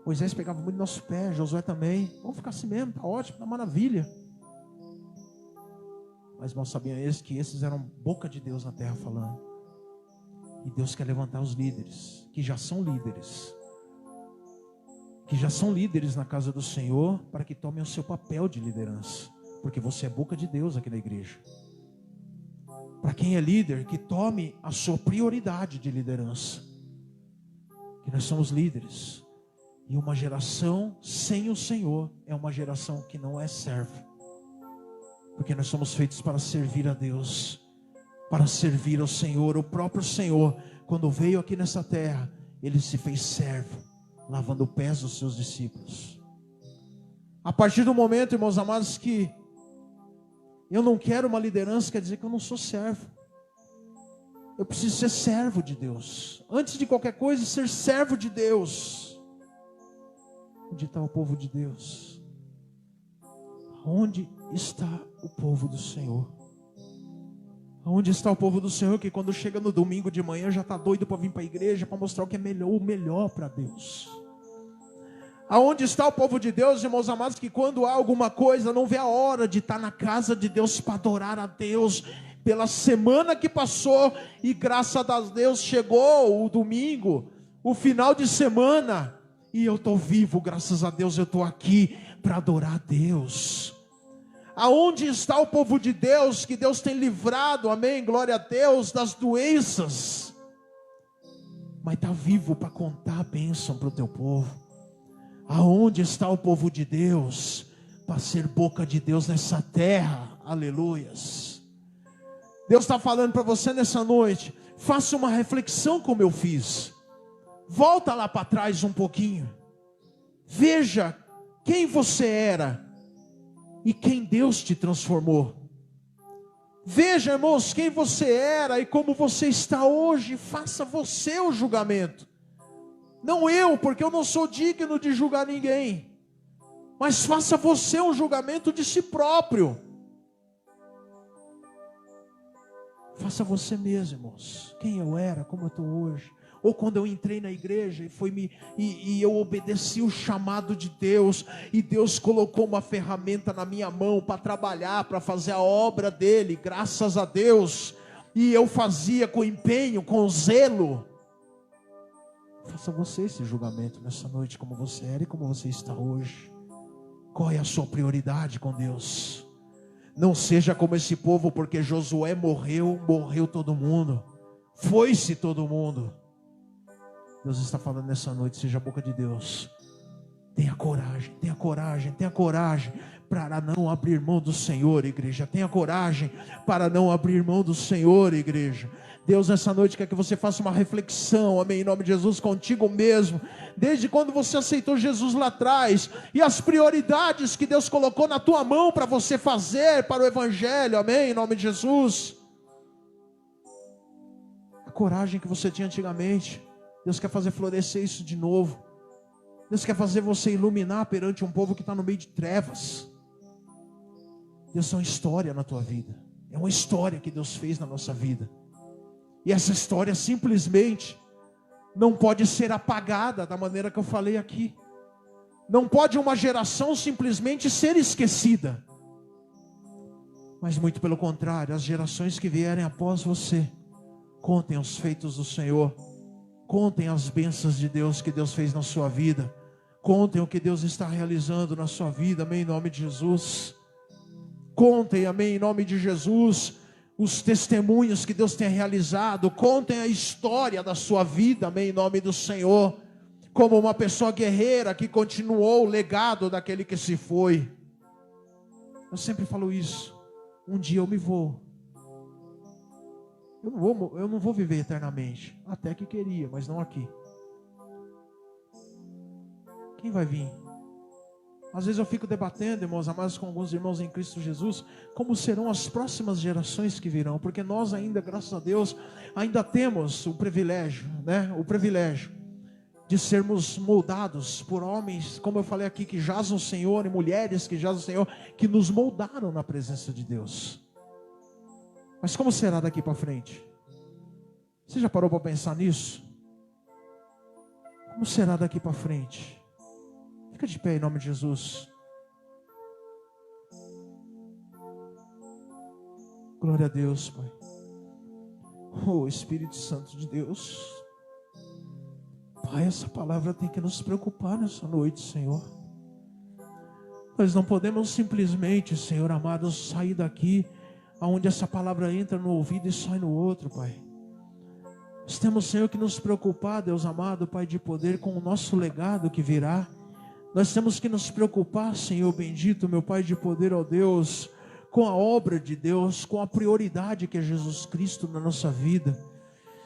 Moisés pegava muito no nosso pé, Josué também. Vamos ficar assim mesmo, tá ótimo, tá maravilha. Mas mal sabiam eles que esses eram boca de Deus na terra falando. E Deus quer levantar os líderes, que já são líderes. Que já são líderes na casa do Senhor, para que tomem o seu papel de liderança. Porque você é boca de Deus aqui na igreja. Para quem é líder, que tome a sua prioridade de liderança. Que nós somos líderes. E uma geração sem o Senhor é uma geração que não é servo. Porque nós somos feitos para servir a Deus. Para servir ao Senhor. O próprio Senhor, quando veio aqui nessa terra, Ele se fez servo, lavando os pés dos seus discípulos. A partir do momento, irmãos amados, que eu não quero uma liderança, quer dizer que eu não sou servo. Eu preciso ser servo de Deus. Antes de qualquer coisa, ser servo de Deus. Onde está o povo de Deus? Onde está o povo do Senhor? Onde está o povo do Senhor que quando chega no domingo de manhã já está doido para vir para a igreja, para mostrar o que é melhor, o melhor para Deus? Aonde está o povo de Deus, irmãos amados, que quando há alguma coisa, não vê a hora de estar na casa de Deus para adorar a Deus, pela semana que passou, e graças a Deus chegou o domingo, o final de semana, e eu estou vivo, graças a Deus eu estou aqui para adorar a Deus. Aonde está o povo de Deus, que Deus tem livrado, amém, glória a Deus, das doenças, mas está vivo para contar a bênção para o teu povo? Aonde está o povo de Deus, para ser boca de Deus nessa terra? Aleluias. Deus está falando para você nessa noite, faça uma reflexão como eu fiz. Volta lá para trás um pouquinho. Veja quem você era e quem Deus te transformou. Veja, irmãos, quem você era e como você está hoje. Faça você o julgamento. Não eu, porque eu não sou digno de julgar ninguém. Mas faça você um julgamento de si próprio. Faça você mesmo, irmãos. Quem eu era, como eu estou hoje. Ou quando eu entrei na igreja e eu obedeci o chamado de Deus, e Deus colocou uma ferramenta na minha mão para trabalhar, para fazer a obra dele, graças a Deus, e eu fazia com empenho, com zelo. Faça você esse julgamento nessa noite, como você era e como você está hoje. Qual é a sua prioridade com Deus? Não seja como esse povo, porque Josué morreu todo mundo, foi-se todo mundo. Deus está falando nessa noite, seja a boca de Deus. Tenha coragem, tenha coragem, tenha coragem para não abrir mão do Senhor, igreja. Tenha coragem para não abrir mão do Senhor, igreja. Deus, nessa noite quer que você faça uma reflexão, amém, em nome de Jesus, contigo mesmo, desde quando você aceitou Jesus lá atrás, e as prioridades que Deus colocou na tua mão para você fazer para o Evangelho, amém, em nome de Jesus. A coragem que você tinha antigamente, Deus quer fazer florescer isso de novo. Deus quer fazer você iluminar perante um povo que está no meio de trevas. Deus tem uma história na tua vida, é uma história que Deus fez na nossa vida. E essa história simplesmente não pode ser apagada da maneira que eu falei aqui. Não pode uma geração simplesmente ser esquecida. Mas muito pelo contrário, as gerações que vierem após você, contem os feitos do Senhor. Contem as bênçãos de Deus que Deus fez na sua vida. Contem o que Deus está realizando na sua vida, amém, em nome de Jesus. Contem, amém, em nome de Jesus, os testemunhos que Deus tem realizado. Contem a história da sua vida, amém, em nome do Senhor, como uma pessoa guerreira que continuou o legado daquele que se foi. Eu sempre falo isso, um dia eu me vou. Eu não vou viver eternamente, até que queria, mas não aqui. Quem vai vir? Às vezes eu fico debatendo, irmãos amados, com alguns irmãos em Cristo Jesus, como serão as próximas gerações que virão, porque nós ainda, graças a Deus, ainda temos o privilégio, né? O privilégio de sermos moldados por homens, como eu falei aqui, que jazem o Senhor, e mulheres que jazem o Senhor, que nos moldaram na presença de Deus. Mas como será daqui para frente? Você já parou para pensar nisso? Como será daqui para frente? Fica de pé em nome de Jesus. Glória a Deus, Pai. Oh, Espírito Santo de Deus. Pai, essa palavra tem que nos preocupar nessa noite, Senhor. Nós não podemos simplesmente, Senhor amado, sair daqui aonde essa palavra entra no ouvido e sai no outro, Pai. Nós temos, Senhor, que nos preocupar, Deus amado, Pai de poder, com o nosso legado que virá. Nós temos que nos preocupar, Senhor bendito, meu Pai de poder, ó Deus, com a obra de Deus, com a prioridade que é Jesus Cristo na nossa vida.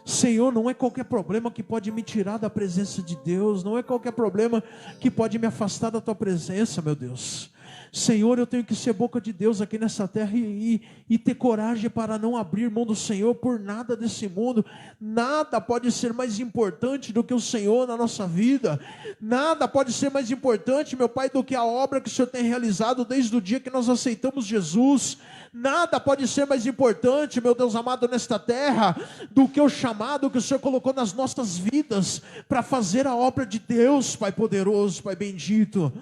Senhor, não é qualquer problema que pode me tirar da presença de Deus, não é qualquer problema que pode me afastar da Tua presença, meu Deus. Senhor, eu tenho que ser boca de Deus aqui nessa terra e ter coragem para não abrir mão do Senhor por nada desse mundo. Nada pode ser mais importante do que o Senhor na nossa vida. Nada pode ser mais importante, meu Pai, do que a obra que o Senhor tem realizado desde o dia que nós aceitamos Jesus. Nada pode ser mais importante, meu Deus amado, nesta terra, do que o chamado que o Senhor colocou nas nossas vidas para fazer a obra de Deus, Pai poderoso, Pai bendito.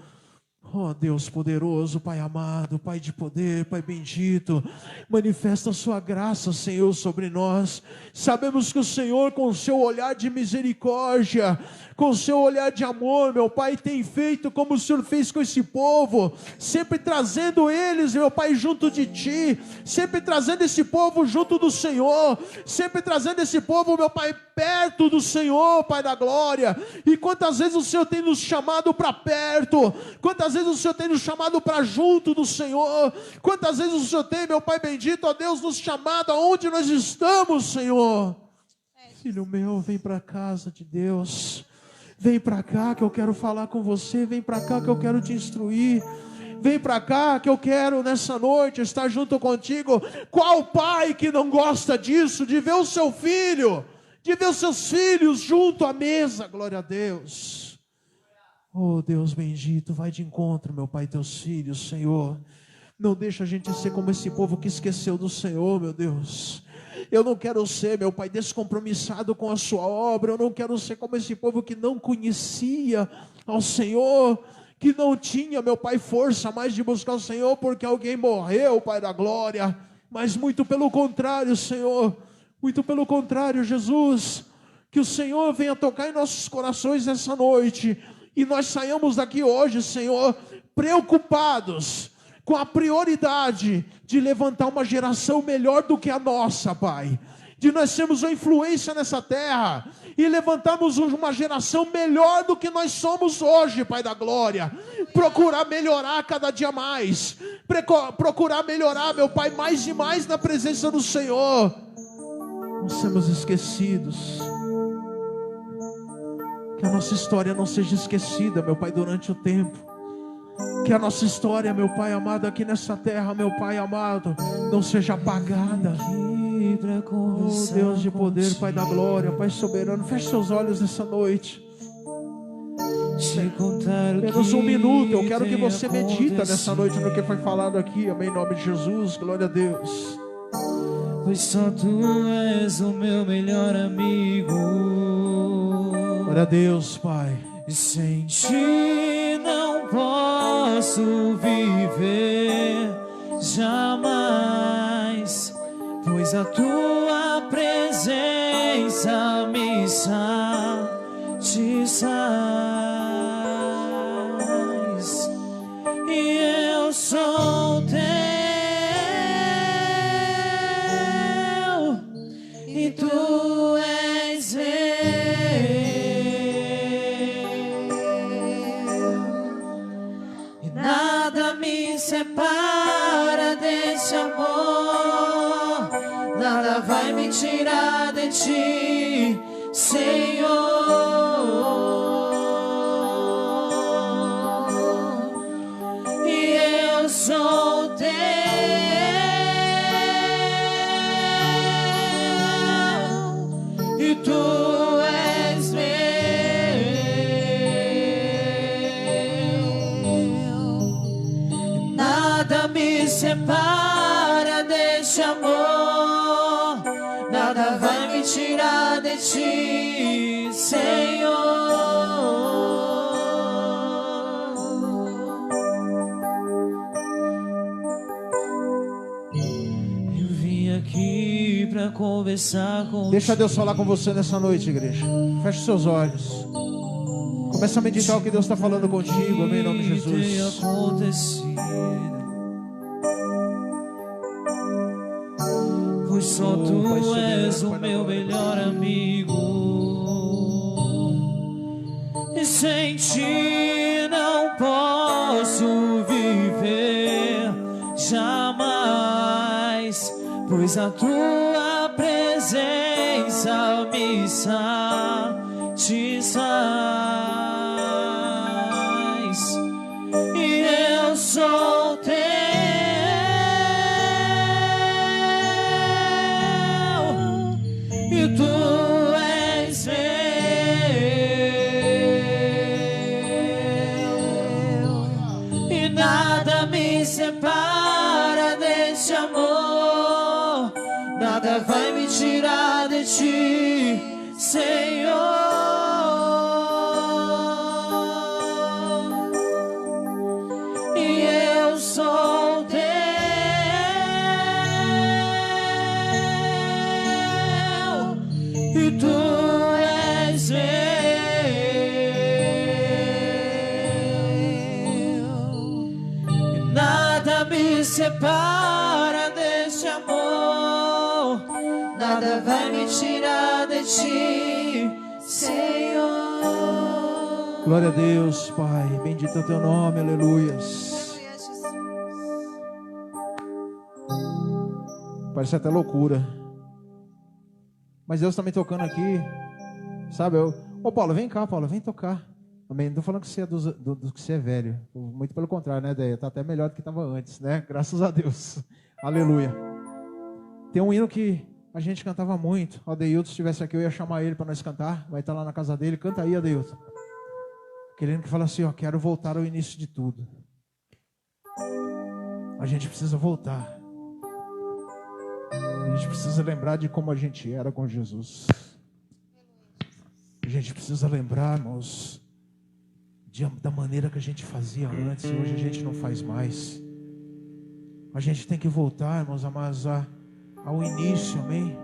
Oh Deus poderoso, Pai amado, Pai de poder, Pai bendito, manifesta a sua graça, Senhor, sobre nós. Sabemos que o Senhor, com o seu olhar de misericórdia, com o seu olhar de amor, meu Pai, tem feito como o Senhor fez com esse povo, sempre trazendo eles, meu Pai, junto de Ti, sempre trazendo esse povo junto do Senhor, sempre trazendo esse povo, meu Pai, perto do Senhor, Pai da glória. E quantas vezes o Senhor tem nos chamado para perto, quantas vezes o Senhor tem nos chamado para junto do Senhor, quantas vezes o Senhor tem, meu Pai bendito, ó Deus, nos chamado aonde nós estamos, Senhor. Filho meu, vem para a casa de Deus, vem para cá que eu quero falar com você, vem para cá que eu quero te instruir, vem para cá que eu quero nessa noite estar junto contigo. Qual pai que não gosta disso, de ver o seu filho, de ver os seus filhos junto à mesa? Glória a Deus. Oh Deus bendito, vai de encontro, meu Pai, teus filhos, Senhor. Não deixa a gente ser como esse povo que esqueceu do Senhor, meu Deus. Eu não quero ser, meu Pai, descompromissado com a sua obra. Eu não quero ser como esse povo que não conhecia ao Senhor, que não tinha, meu Pai, força mais de buscar o Senhor porque alguém morreu, Pai da glória. Mas muito pelo contrário, Senhor, muito pelo contrário, Jesus, que o Senhor venha tocar em nossos corações nessa noite e nós saiamos daqui hoje, Senhor, preocupados com a prioridade de levantar uma geração melhor do que a nossa, Pai. de nós sermos uma influência nessa terra e levantarmos uma geração melhor do que nós somos hoje, Pai da glória. Procurar melhorar cada dia mais, procurar melhorar, meu Pai, mais e mais na presença do Senhor. Não sermos esquecidos, que a nossa história não seja esquecida, meu Pai, durante o tempo. Que a nossa história, meu Pai amado, aqui nessa terra, meu Pai amado, não seja apagada. Oh Deus de poder, Pai da glória, Pai soberano, feche seus olhos nessa noite. Menos um minuto, eu quero que você medita nessa noite no que foi falado aqui, amém, em nome de Jesus, glória a Deus. Pois só tu és o meu melhor amigo. Glória a Deus, Pai. E sem ti não posso viver jamais, pois a tua presença me satisfaz. E eu sou teu, e tu és meu. E nada me separa desse amor, nada vai me tirar de ti, Senhor. E eu sou teu, e tu és meu. Nada me separa deste amor, nada vai me tirar de ti, Senhor. Eu vim aqui pra conversar com Deixa Deus falar com você nessa noite, igreja. Feche seus olhos. Começa a meditar o que Deus está falando contigo, amém, em nome de Jesus. Pois só tu és o meu melhor amigo, e sem ti não posso viver jamais, pois a tua presença me satisfaz. E eu sou teu, e tu és meu. E nada me separa deste amor, nada vai me tirar de ti, Senhor. E eu sou teu, e tu és meu. E nada me separa deste amor, nada vai me tirar de ti, Senhor. Glória a Deus, Pai. Bendito é o teu nome, aleluias. Parece até loucura, mas Deus está me tocando aqui, sabe? Ô Paulo, vem cá, Paulo, vem tocar. Amém. Não estou falando que você é do que você é velho, muito pelo contrário, né, Deia? Está até melhor do que estava antes, né? Graças a Deus, aleluia. Tem um hino que a gente cantava muito. O Adeilton, se estivesse aqui, eu ia chamar ele para nós cantar. Vai estar lá na casa dele. Canta aí, Adeilton. Aquele hino que fala assim, ó, quero voltar ao início de tudo. A gente precisa voltar. A gente precisa lembrar de como a gente era com Jesus. A gente precisa lembrar, irmãos, da maneira que a gente fazia antes e hoje a gente não faz mais. A gente tem que voltar, irmãos amados, ao início, amém?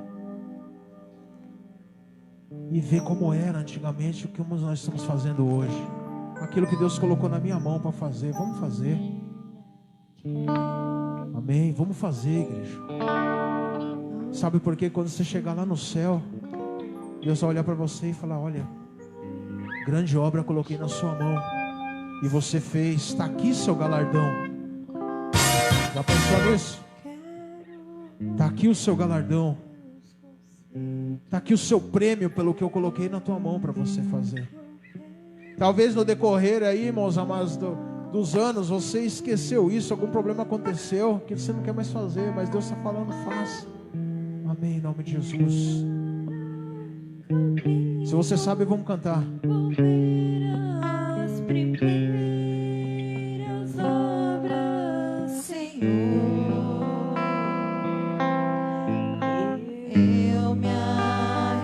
E ver como era antigamente, o que nós estamos fazendo hoje. Aquilo que Deus colocou na minha mão para fazer, vamos fazer. Amém? Vamos fazer, igreja. Sabe por quê? Quando você chegar lá no céu, Deus vai olhar para você e falar: olha, grande obra eu coloquei na sua mão e você fez, está aqui seu galardão. Já pensou nisso? Está aqui o seu galardão, está aqui o seu prêmio pelo que eu coloquei na tua mão para você fazer. Talvez no decorrer aí, irmãos amados, dos anos, você esqueceu isso, algum problema aconteceu que você não quer mais fazer, mas Deus está falando: faça. Amém, em nome de Jesus. Se você sabe, vamos cantar. As primeiras obras, Senhor, eu me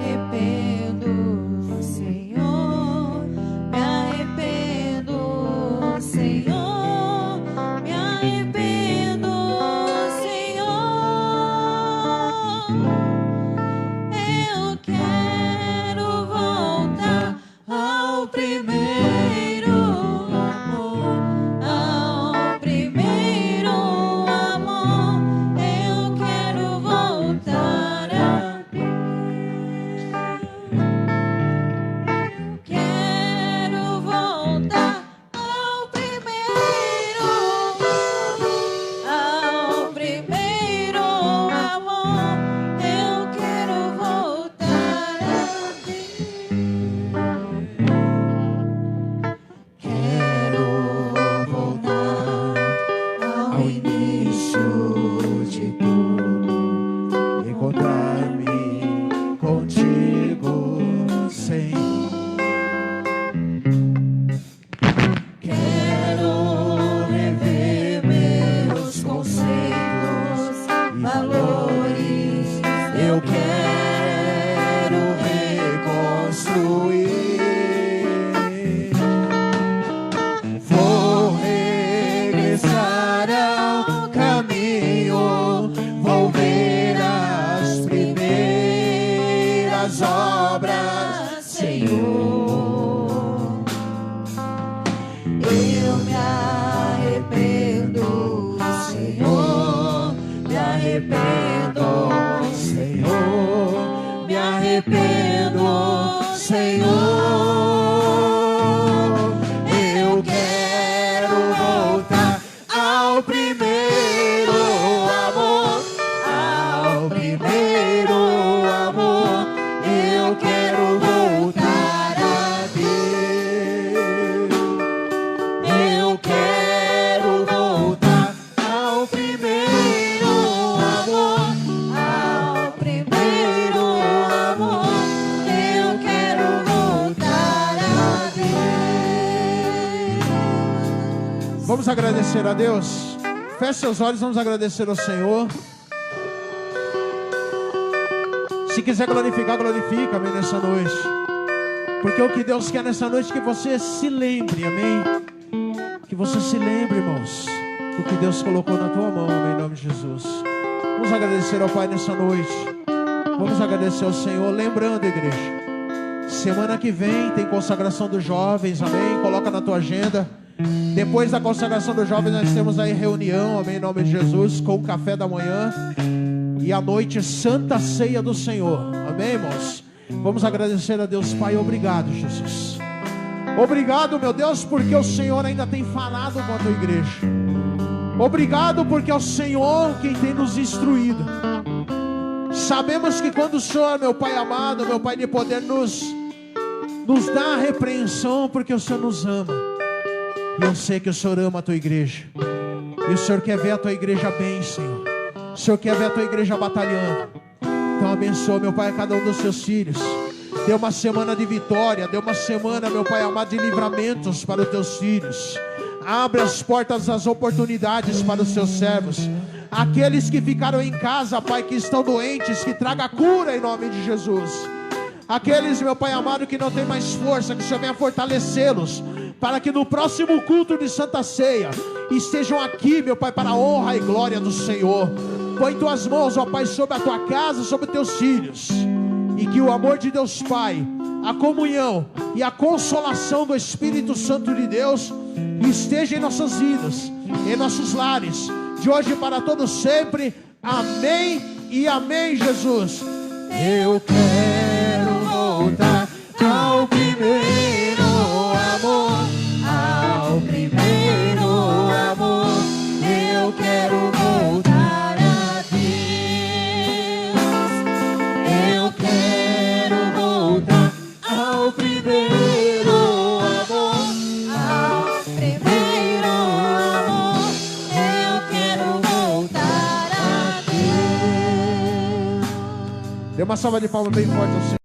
arrependo, Senhor, me arrependo, Senhor, me arrependo, Senhor, eu quero voltar ao primeiro amor, ao primeiro amor, eu quero voltar a quero voltar ao primeiro amor, eu quero voltar a quero voltar ao início de tudo, Encontrar-me contigo, Senhor. quero rever meus conceitos, valores, eu quero Reconstruir. Vou regressar ao caminho, vou ver as primeiras obras, Senhor, eu me arrependo, Senhor, me arrependo, Senhor, me arrependo, Senhor, eu quero voltar ao primeiro amor, ao primeiro amor, eu quero voltar a Deus, eu quero voltar ao primeiro amor, ao primeiro amor, eu quero voltar a Deus. Vamos agradecer a Deus. Feche seus olhos, vamos agradecer ao Senhor. Se quiser glorificar, glorifica, amém, nessa noite. Porque o que Deus quer nessa noite é que você se lembre, amém. Que você se lembre, irmãos, do que Deus colocou na tua mão, amém, em nome de Jesus. Vamos agradecer ao Pai nessa noite. Vamos agradecer ao Senhor. Lembrando, igreja, semana que vem tem consagração dos jovens, amém. Coloca na tua agenda. Depois da consagração dos jovens, nós temos aí reunião, amém, em nome de Jesus, com o café da manhã. E à noite, Santa Ceia do Senhor, amém, irmãos. Vamos agradecer a Deus. Pai, obrigado, Jesus. Obrigado, meu Deus, porque o Senhor ainda tem falado com a tua igreja. Obrigado porque é o Senhor quem tem nos instruído. Sabemos que quando o Senhor, meu Pai amado, meu Pai de poder, nos dá a repreensão, porque o Senhor nos ama. E eu sei que o Senhor ama a tua igreja. E o Senhor quer ver a tua igreja bem, Senhor. O Senhor quer ver a tua igreja batalhando. Então abençoa, meu Pai, a cada um dos seus filhos. Dê uma semana de vitória. Dê uma semana, meu Pai amado, de livramentos para os teus filhos. Abre as portas das oportunidades para os seus servos. Aqueles que ficaram em casa, Pai, que estão doentes, que traga cura em nome de Jesus. Aqueles, meu Pai amado, que não tem mais força, que o Senhor venha fortalecê-los, para que no próximo culto de Santa Ceia estejam aqui, meu Pai, para a honra e glória do Senhor. Põe tuas mãos, ó Pai, sobre a tua casa, sobre teus filhos, e que o amor de Deus Pai, a comunhão e a consolação do Espírito Santo de Deus esteja em nossas vidas, em nossos lares, de hoje para todos sempre. Amém e amém, Jesus. Eu quero voltar ao primeiro amor, ao primeiro amor. Eu quero voltar a Deus. Eu quero voltar ao primeiro amor, ao primeiro amor. Eu quero voltar a Deus. Dê uma salva de palmas bem forte ao Senhor.